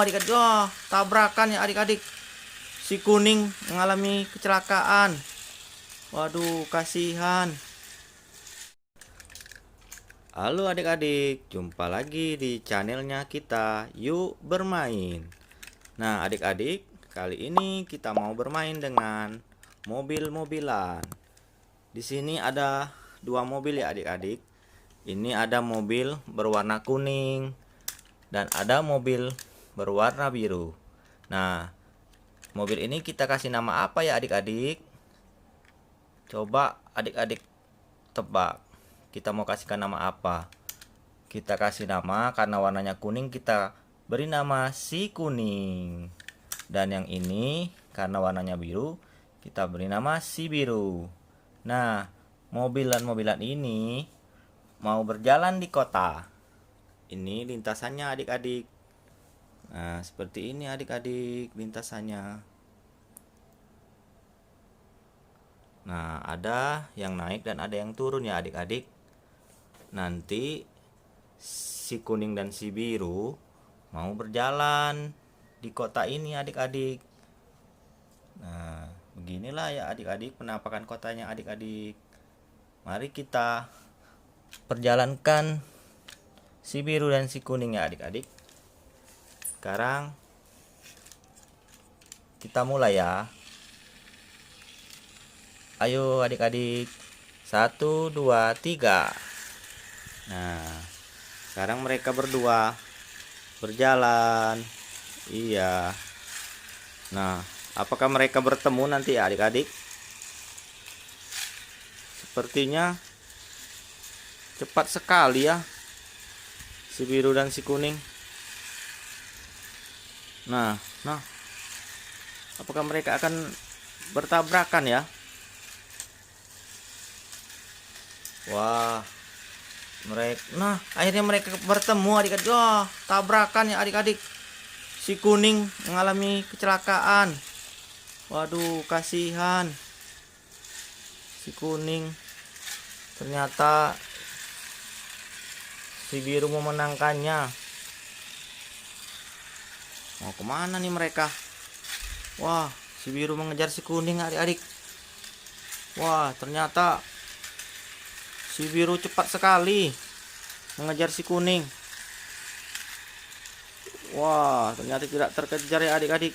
adik-adik. Wah, tabrakan ya adik-adik. Si kuning mengalami kecelakaan. Waduh, kasihan. Halo adik-adik, jumpa lagi di channelnya kita. Yuk bermain. Nah adik-adik, kali ini kita mau bermain dengan mobil-mobilan. Di sini ada dua mobil ya adik-adik. Ini ada mobil berwarna kuning dan ada mobil berwarna biru. Nah, mobil ini kita kasih nama apa ya adik-adik? Coba adik-adik tebak. Kita mau kasihkan nama apa? Kita kasih nama karena warnanya kuning, kita beri nama si kuning. Dan yang ini karena warnanya biru, kita beri nama si biru. Nah, mobilan-mobilan ini mau berjalan di kota. Ini lintasannya adik-adik. Nah, seperti ini adik-adik lintasannya. Nah, ada yang naik dan ada yang turun ya adik-adik. Nanti si kuning dan si biru mau berjalan di kota ini adik-adik. Nah, beginilah ya adik-adik penampakan kotanya adik-adik. Mari kita perjalankan si biru dan si kuning ya adik-adik. Sekarang kita mulai ya. Ayo adik-adik. 1, 2, 3. Nah, sekarang mereka berdua berjalan. Iya. Nah, apakah mereka bertemu nanti ya adik-adik? Sepertinya cepat sekali ya si biru dan si kuning. Nah, apakah mereka akan bertabrakan ya? Wah, akhirnya mereka bertemu adik-adik. Wah, tabrakan ya adik-adik. Si kuning mengalami kecelakaan. Waduh, kasihan. Si kuning. Ternyata si biru memenangkannya. Mau kemana nih mereka? Wah, si biru mengejar si kuning adik-adik. Wah, ternyata si biru cepat sekali mengejar si kuning. Wah, ternyata tidak terkejar ya adik-adik.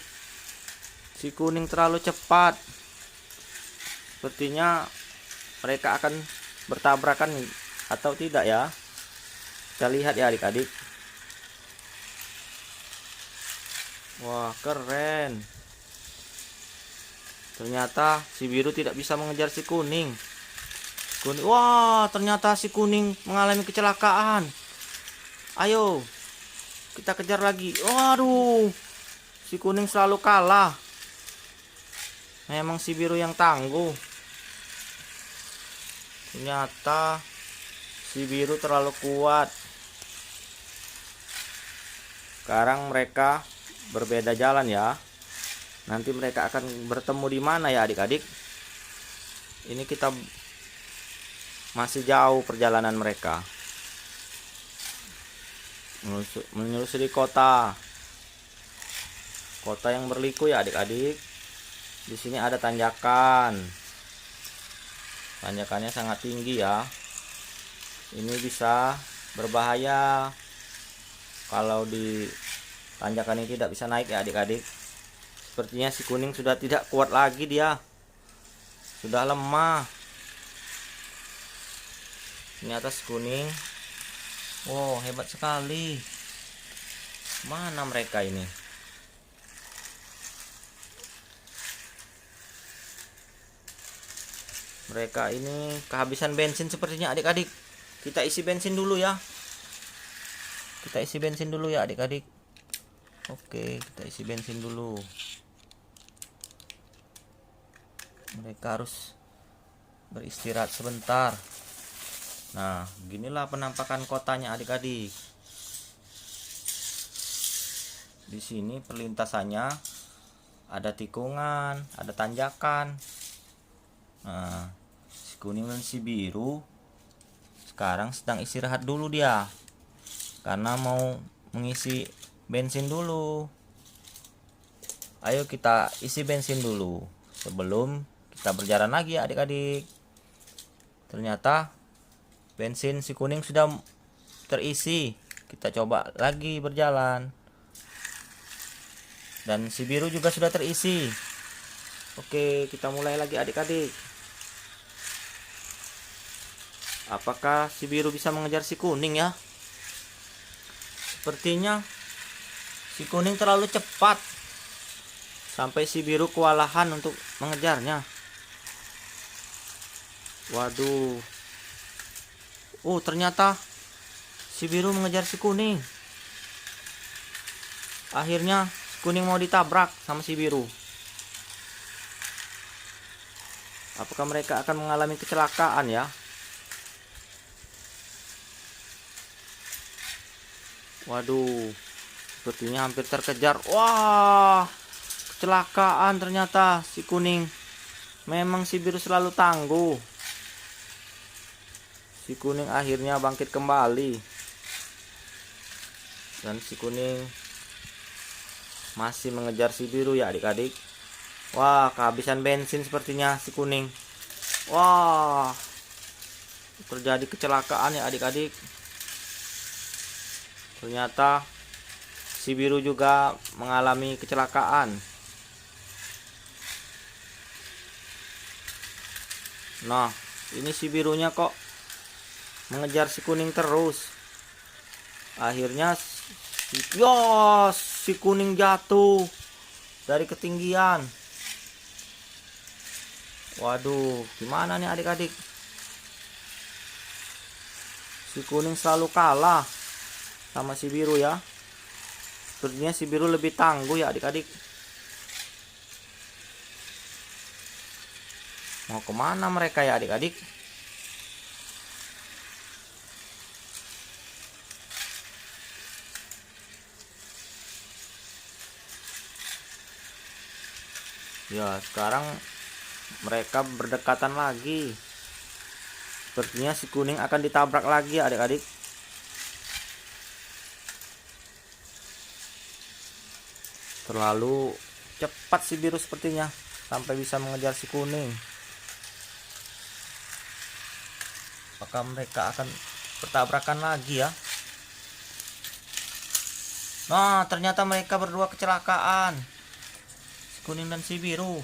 Si kuning terlalu cepat. Sepertinya mereka akan bertabrakan atau tidak ya? Kita lihat ya adik-adik. Wah, keren. Ternyata si biru tidak bisa mengejar si kuning. Wah, ternyata si kuning mengalami kecelakaan. Ayo, kita kejar lagi. Waduh, si kuning selalu kalah. Memang si biru yang tangguh. Ternyata si biru terlalu kuat. Sekarang mereka berbeda jalan ya. Nanti mereka akan bertemu di mana ya adik-adik? Ini kita masih jauh perjalanan mereka menyusuri kota yang berliku ya adik-adik. Di sini ada tanjakannya sangat tinggi ya. Ini bisa berbahaya kalau di tanjakan ini tidak bisa naik ya adik-adik. Sepertinya si kuning sudah tidak kuat lagi, dia sudah lemah. Ini atas kuning. Wow, hebat sekali. Mana mereka ini? Mereka ini kehabisan bensin sepertinya adik-adik. Kita isi bensin dulu ya. Kita isi bensin dulu ya adik-adik. Oke, kita isi bensin dulu. Mereka harus beristirahat sebentar. Nah, beginilah penampakan kotanya adik-adik. Di sini perlintasannya ada tikungan, ada tanjakan. Nah, si kuning dan si biru sekarang sedang istirahat dulu dia, karena mau mengisi bensin dulu. Ayo kita isi bensin dulu sebelum kita berjalan lagi ya adik-adik. Ternyata bensin si kuning sudah terisi. Kita coba lagi berjalan. Dan si biru juga sudah terisi. Oke, kita mulai lagi adik-adik. Apakah si biru bisa mengejar si kuning ya? Sepertinya si kuning terlalu cepat sampai si biru kewalahan untuk mengejarnya. Waduh. Ternyata si biru mengejar si kuning. Akhirnya si kuning mau ditabrak sama si biru. Apakah mereka akan mengalami kecelakaan ya? Waduh, sepertinya hampir terkejar. Wah, kecelakaan ternyata si kuning. Memang si biru selalu tangguh. Si kuning akhirnya bangkit kembali. Dan si kuning masih mengejar si biru ya adik-adik. Wah, kehabisan bensin sepertinya si kuning. Wah, terjadi kecelakaan ya adik-adik. Ternyata si biru juga mengalami kecelakaan. Nah, ini si birunya kok mengejar si kuning terus. Akhirnya si kuning jatuh dari ketinggian. Waduh, gimana nih adik-adik? Si kuning selalu kalah sama si biru ya. Sepertinya si biru lebih tangguh ya adik-adik. Mau kemana mereka ya adik-adik? Ya, sekarang mereka berdekatan lagi. Sepertinya si kuning akan ditabrak lagi ya adik-adik. Terlalu cepat si biru sepertinya sampai bisa mengejar si kuning. Apakah mereka akan bertabrakan lagi ya? Nah, ternyata mereka berdua kecelakaan. Si kuning dan si biru.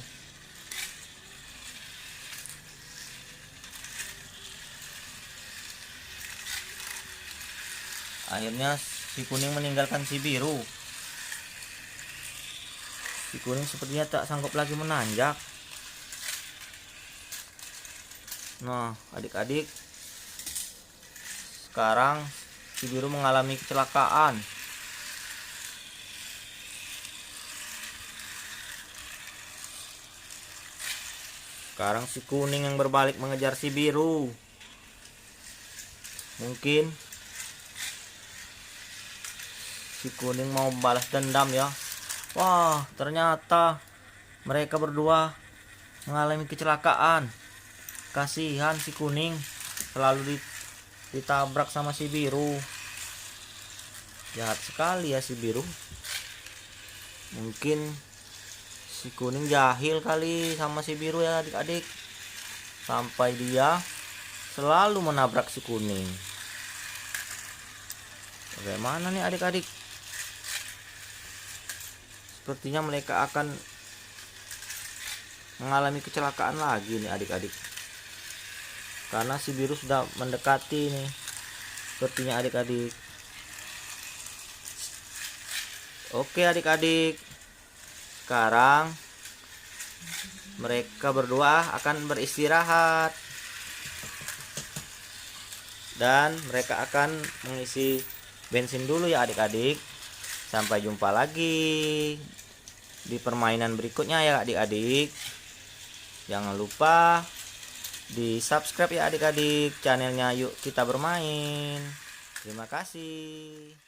Akhirnya si kuning meninggalkan si biru. Si kuning sepertinya tak sanggup lagi menanjak. Nah, adik-adik, sekarang si biru mengalami kecelakaan. Sekarang si kuning yang berbalik mengejar si biru. Mungkin si kuning mau balas dendam ya. Wah, ternyata mereka berdua mengalami kecelakaan. Kasihan si kuning selalu ditabrak sama si biru. Jahat sekali ya si biru. Mungkin si kuning jahil kali sama si biru ya adik-adik. Sampai dia selalu menabrak si kuning. Bagaimana nih adik-adik? Sepertinya mereka akan mengalami kecelakaan lagi nih adik-adik. Karena si biru sudah mendekati nih. Sepertinya adik-adik. Oke adik-adik. Sekarang mereka berdua akan beristirahat. Dan mereka akan mengisi bensin dulu ya adik-adik. Sampai jumpa lagi di permainan berikutnya ya adik-adik. Jangan lupa di subscribe ya adik-adik channelnya Yuk Kita Bermain. Terima kasih.